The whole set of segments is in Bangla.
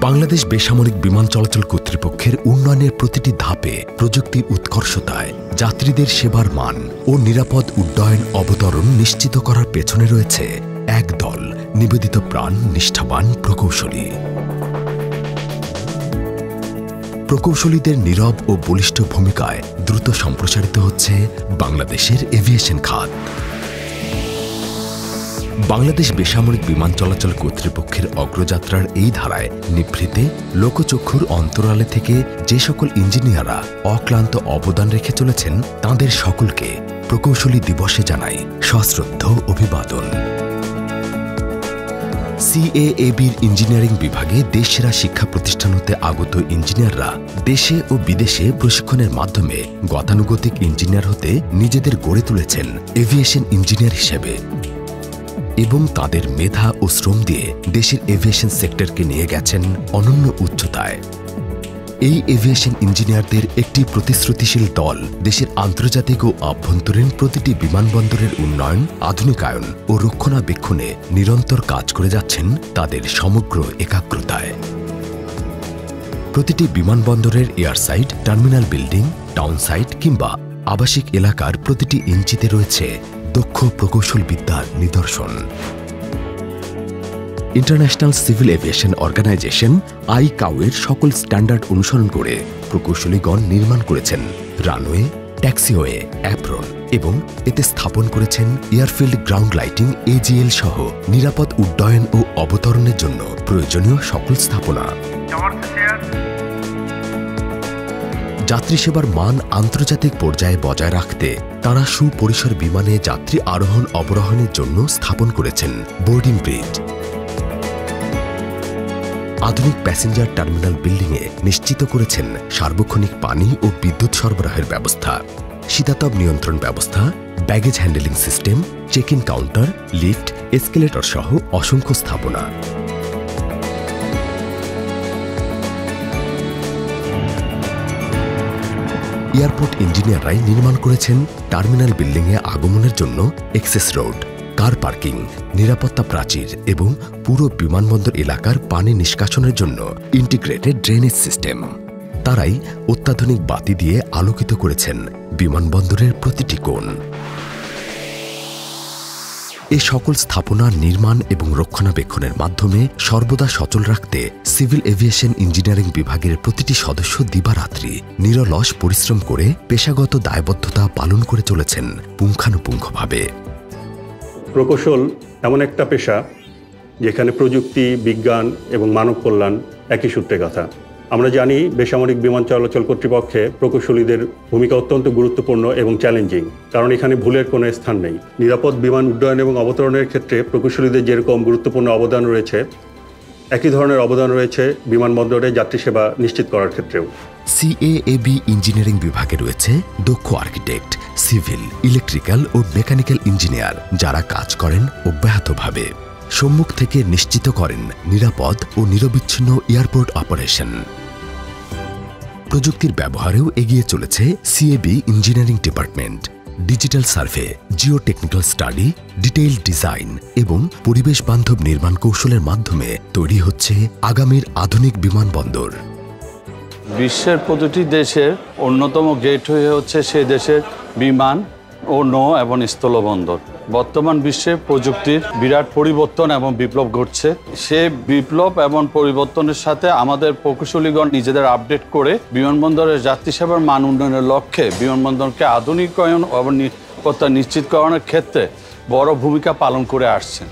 বাংলাদেশ বেসামরিক বিমান চলাচল কর্তৃপক্ষের উন্নয়নের প্রতিটি ধাপে প্রযুক্তির উৎকর্ষতায় যাত্রীদের সেবার মান ও নিরাপদ উড্ডয়ন অবতরণ নিশ্চিত করার পেছনে রয়েছে একদল নিবেদিত প্রাণ নিষ্ঠাবান প্রকৌশলী। প্রকৌশলীদের নীরব ও বলিষ্ঠ ভূমিকায় দ্রুত সম্প্রসারিত হচ্ছে বাংলাদেশের এভিয়েশন খাত। বাংলাদেশ বেসামরিক বিমান চলাচল কর্তৃপক্ষের অগ্রযাত্রার এই ধারায় নিভৃতে লোকচক্ষুর অন্তরালে থেকে যে সকল ইঞ্জিনিয়াররা অক্লান্ত অবদান রেখে চলেছেন তাঁদের সকলকে প্রকৌশলী দিবসে জানাই সশ্রদ্ধ অভিবাদন। সিএএবির ইঞ্জিনিয়ারিং বিভাগে দেশসেরা শিক্ষা প্রতিষ্ঠান হতে আগত ইঞ্জিনিয়াররা দেশে ও বিদেশে প্রশিক্ষণের মাধ্যমে গতানুগতিক ইঞ্জিনিয়ার হতে নিজেদের গড়ে তুলেছেন এভিয়েশন ইঞ্জিনিয়ার হিসেবে এবং তাদের মেধা ও শ্রম দিয়ে দেশের এভিয়েশন সেক্টরকে নিয়ে গেছেন অনন্য উচ্চতায়। এই এভিয়েশন ইঞ্জিনিয়ারদের একটি প্রতিশ্রুতিশীল দল দেশের আন্তর্জাতিক ও আভ্যন্তরীণ প্রতিটি বিমানবন্দরের উন্নয়ন, আধুনিকায়ন ও রক্ষণাবেক্ষণে নিরন্তর কাজ করে যাচ্ছেন তাদের সমগ্র একাগ্রতায়। প্রতিটি বিমানবন্দরের এয়ারসাইড, টার্মিনাল বিল্ডিং, টাউন সাইট কিংবা আবাসিক এলাকার প্রতিটি ইঞ্চিতে রয়েছে দক্ষ প্রকৌশল বিদ্যার নিদর্শন। ইন্টারন্যাশনাল সিভিল এভিয়েশন অর্গানাইজেশন আইকাওয়ের সকল স্ট্যান্ডার্ড অনুসরণ করে প্রকৌশলীগণ নির্মাণ করেছেন রানওয়ে, ট্যাক্সিওয়ে, অ্যাপ্রন এবং এতে স্থাপন করেছেন এয়ারফিল্ড গ্রাউন্ড লাইটিং এজিএল সহ নিরাপদ উড্ডয়ন ও অবতরণের জন্য প্রয়োজনীয় সকল স্থাপনা। যাত্রী সেবার মান আন্তর্জাতিক পর্যায়ে বজায় রাখতে তাঁরা সুপরিসর বিমানে যাত্রী আরোহণ অবরোহণের জন্য স্থাপন করেছেন বোর্ডিং ব্রিজ। আধুনিক প্যাসেঞ্জার টার্মিনাল বিল্ডিংয়ে নিশ্চিত করেছেন সার্বক্ষণিক পানি ও বিদ্যুৎ সরবরাহের ব্যবস্থা, শীতাতপ নিয়ন্ত্রণ ব্যবস্থা, baggage handling system, check in counter, lift, escalator সহ অসংখ্য স্থাপনা। এয়ারপোর্ট ইঞ্জিনিয়াররাই নির্মাণ করেছেন টার্মিনাল বিল্ডিংয়ে আগমনের জন্য এক্সেস রোড, কার পার্কিং, নিরাপত্তা প্রাচীর এবং পুরো বিমানবন্দর এলাকার পানি নিষ্কাশনের জন্য ইন্টিগ্রেটেড ড্রেনেজ সিস্টেম। তারাই অত্যাধুনিক বাতি দিয়ে আলোকিত করেছেন বিমানবন্দরের প্রতিটি কোণ। এই সকল স্থাপনা নির্মাণ এবং রক্ষণাবেক্ষণের মাধ্যমে সর্বদা সচল রাখতে সিভিল এভিয়েশন ইঞ্জিনিয়ারিং বিভাগের প্রতিটি সদস্য দিবারাত্রি নিরলস পরিশ্রম করে পেশাগত দায়বদ্ধতা পালন করে চলেছেন পুঙ্খানুপুঙ্খভাবে। প্রকৌশল এমন একটা পেশা যেখানে প্রযুক্তি, বিজ্ঞান এবং মানব কল্যাণ একই সূত্রে গাঁথা। আমরা জানি বেসামরিক বিমান চলাচল কর্তৃপক্ষে প্রকৌশলীদের ভূমিকা অত্যন্ত গুরুত্বপূর্ণ এবং চ্যালেঞ্জিং, কারণ এখানে ভুলের কোনো স্থান নেই। নিরাপদ বিমান উড্ডয়ন এবং অবতরণের ক্ষেত্রে প্রকৌশলীদের যেরকম গুরুত্বপূর্ণ অবদান রয়েছে, একই ধরনের অবদান রয়েছে বিমানবন্দরে যাত্রী সেবা নিশ্চিত করার ক্ষেত্রেও। সিএএবি ইঞ্জিনিয়ারিং বিভাগে রয়েছে দক্ষ আর্কিটেক্ট, সিভিল, ইলেকট্রিক্যাল ও মেকানিক্যাল ইঞ্জিনিয়ার যারা কাজ করেন অব্যাহতভাবে। সম্মুখ থেকে নিশ্চিত করেন নিরাপদ ও নিরবিচ্ছিন্ন এয়ারপোর্ট অপারেশন। প্রযুক্তির ব্যবহারেও এগিয়ে চলেছে CAB engineering department. Digital survey, Jio technical study, detail design এবং পরিবেশ বান্ধব নির্মাণ কৌশলের মাধ্যমে তৈরি হচ্ছে আগামীর আধুনিক বিমানবন্দর। বিশ্বের প্রতিটি দেশের অন্যতম গেটওয়ে হচ্ছে সেই দেশের বিমান ও নৌ এবং স্থলবন্দর। বর্তমান বিশ্বে প্রযুক্তির বিরাট পরিবর্তন এবং বিপ্লব ঘটছে। সে বিপ্লব এবং পরিবর্তনের সাথে আমাদের প্রকৌশলীগণ নিজেদের আপডেট করে বিমানবন্দরের যাত্রী সেবার মান উন্নয়নের লক্ষ্যে বিমানবন্দরকে আধুনিকায়ন এবং নিরাপত্তা নিশ্চিতকরণের ক্ষেত্রে বড় ভূমিকা পালন করে আসছেন।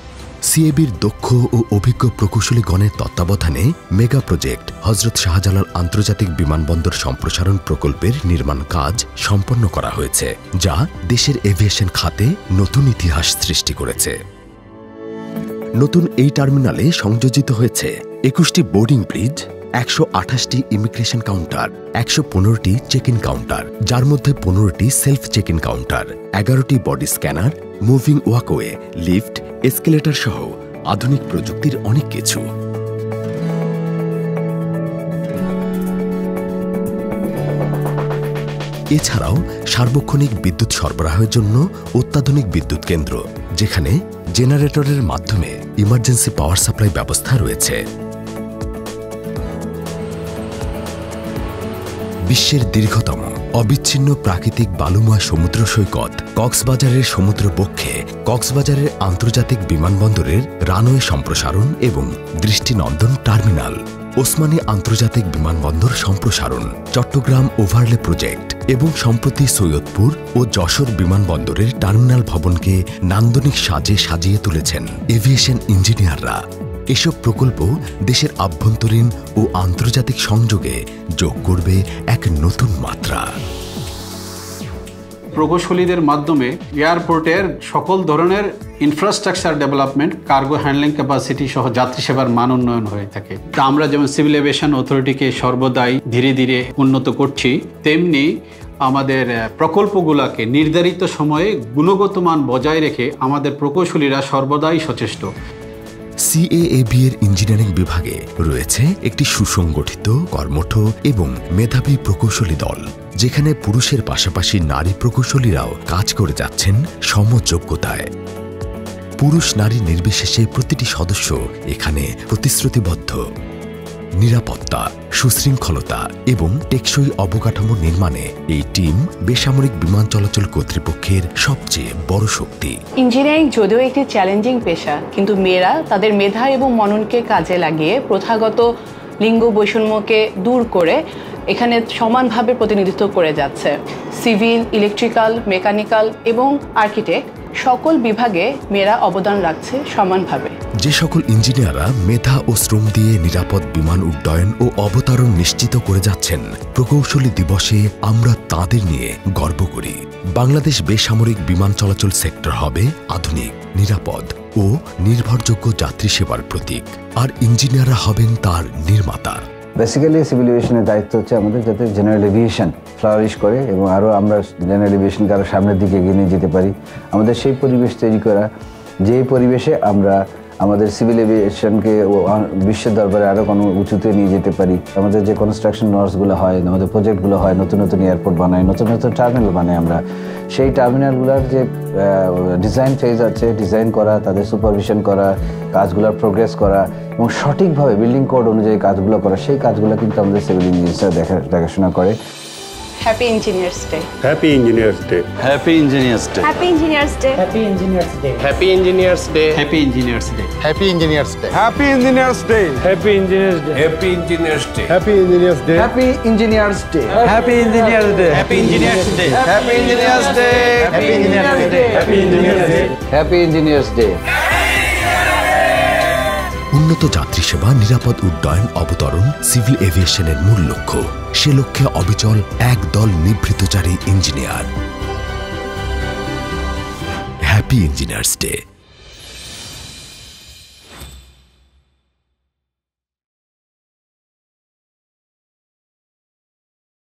সিএবির দক্ষ ও অভিজ্ঞ প্রকৌশলীগণের তত্ত্বাবধানে মেগা প্রজেক্ট হযরত শাহজালাল আন্তর্জাতিক বিমানবন্দর সম্প্রসারণ প্রকল্পের নির্মাণ কাজ সম্পন্ন করা হয়েছে, যা দেশের এভিয়েশন খাতে নতুন ইতিহাস সৃষ্টি করেছে। নতুন এই টার্মিনালে সংযোজিত হয়েছে 21টি বোর্ডিং ব্রিজ, 128টি ইমিগ্রেশন কাউন্টার, 115টি চেক ইন কাউন্টার, যার মধ্যে 15টি সেলফ চেক ইন কাউন্টার, 11টি body scanner, moving walkway, lift, escalator সহ আধুনিক প্রযুক্তির অনেক কিছু। এছাড়াও সার্বক্ষণিক বিদ্যুৎ সরবরাহের জন্য অত্যাধুনিক বিদ্যুৎ কেন্দ্র, যেখানে জেনারেটরের মাধ্যমে ইমার্জেন্সি পাওয়ার সাপ্লাই ব্যবস্থা রয়েছে। বিশ্বের দীর্ঘতম অবিচ্ছিন্ন প্রাকৃতিক বালুময় সমুদ্র সৈকত কক্সবাজারের সমুদ্রবক্ষে কক্সবাজারের আন্তর্জাতিক বিমানবন্দরের রানওয়ে সম্প্রসারণ এবং দৃষ্টিনন্দন টার্মিনাল, ওসমানী আন্তর্জাতিক বিমানবন্দর সম্প্রসারণ, চট্টগ্রাম ওভারলে প্রজেক্ট এবং সম্প্রতি সৈয়দপুর ও যশোর বিমানবন্দরের টার্মিনাল ভবনকে নান্দনিক সাজে সাজিয়ে তুলেছেন এভিয়েশন ইঞ্জিনিয়াররা। এসব প্রকল্প দেশের আভ্যন্তরীণ ও আন্তর্জাতিক সংযোগে যোগ করবে এক নতুন মাত্রা। প্রকৌশলীদের মাধ্যমে এয়ারপোর্টের সকল ধরনের infrastructure development, cargo handling capacity সহ যাত্রী সেবার মান উন্নয়ন হয়ে থাকে। তা আমরা যেমন সিভিল এভিয়েশন অথরিটিকে সর্বদাই ধীরে ধীরে উন্নত করছি, তেমনি আমাদের প্রকল্পগুলোকে নির্ধারিত সময়ে গুণগত মান বজায় রেখে আমাদের প্রকৌশলীরা সর্বদাই সচেষ্ট। সিএএবি এর ইঞ্জিনিয়ারিং বিভাগে রয়েছে একটি সুসংগঠিত, কর্মঠ এবং মেধাবী প্রকৌশলী দল, যেখানে পুরুষের পাশাপাশি নারী প্রকৌশলীরাও কাজ করে যাচ্ছেন সমযোগ্যতায়। পুরুষ নারী নির্বিশেষে প্রতিটি সদস্য এখানে প্রতিশ্রুতিবদ্ধ। নিরাপত্তা, সুশৃঙ্খলতা এবং টেকসই অবকাঠামো নির্মাণে এই টিম বেসামরিক বিমান চলাচল কর্তৃপক্ষের সবচেয়ে বড় শক্তি। ইঞ্জিনিয়ারিং যদিও একটি চ্যালেঞ্জিং পেশা, কিন্তু মেয়েরা তাদের মেধা এবং মননকে কাজে লাগিয়ে প্রথাগত লিঙ্গ বৈষম্যকে দূর করে এখানে সমানভাবে প্রতিনিধিত্ব করে যাচ্ছে। সিভিল, ইলেকট্রিক্যাল, মেকানিক্যাল এবং আর্কিটেক্ট সকল বিভাগে মেয়েরা অবদান রাখছে সমানভাবে। যে সকল ইঞ্জিনিয়াররা মেধা ও শ্রম দিয়ে নিরাপদ বিমান উড্ডয়ন ও অবতরণ নিশ্চিত করে যাচ্ছেন, প্রকৌশলী দিবসে আমরা তাদের নিয়ে গর্ব করি। বাংলাদেশ বেসামরিক বিমান চলাচল সেক্টর হবে আধুনিক, নিরাপদ ও নির্ভরযোগ্য যাত্রী সেবার প্রতীক, আর ইঞ্জিনিয়াররা হবেন তার নির্মাতা। বেসিক্যালি সিভিল এভিয়েশনের দায়িত্ব হচ্ছে আমাদের যাতে জেনারেল এভিয়েশন ফ্লারিশ করে এবং আরও আমরা জেনারেল এভিয়েশনকে আরও সামনের দিকে এগিয়ে নিয়ে যেতে পারি। আমাদের সেই পরিবেশ তৈরি করা, যে পরিবেশে আমরা আমাদের সিভিল এভিয়েশনকে বিশ্বের দরবারে আরও কোনো উঁচুতে নিয়ে যেতে পারি। আমাদের যে কনস্ট্রাকশন নর্সগুলো হয়, আমাদের প্রজেক্টগুলো হয়, নতুন নতুন এয়ারপোর্ট বানাই, নতুন নতুন টার্মিনাল বানাই আমরা, সেই টার্মিনালগুলোর যে ডিজাইন ফেজ আছে, ডিজাইন করা, তাদের সুপারভিশন করা, কাজগুলোর প্রোগ্রেস করা এবং সঠিকভাবে বিল্ডিং কোড অনুযায়ী কাজগুলো করা, সেই কাজগুলো কিন্তু আমাদের সিভিল ইঞ্জিনিয়ার্সরা দেখাশোনা করে। Happy engineers day. Happy engineers day. Happy engineers day. Happy engineers day. Happy engineers day. Happy engineers day. Happy engineers day. Happy engineers day. Happy engineers day. Happy engineers day. Happy engineers day. Happy engineers day. Happy engineers day. Happy engineers day. Happy engineers day. Happy engineers day. Happy engineers day. Happy engineers day. Happy engineers day. উন্নত যাত্রী সেবা, নিরাপদ উড্ডয়ন, অবতরণ সিভিল এভিয়েশনের মূল লক্ষ্য। সে লক্ষ্যে অবিচল একদল নিভৃতচারী ইঞ্জিনিয়ার। Happy engineers day.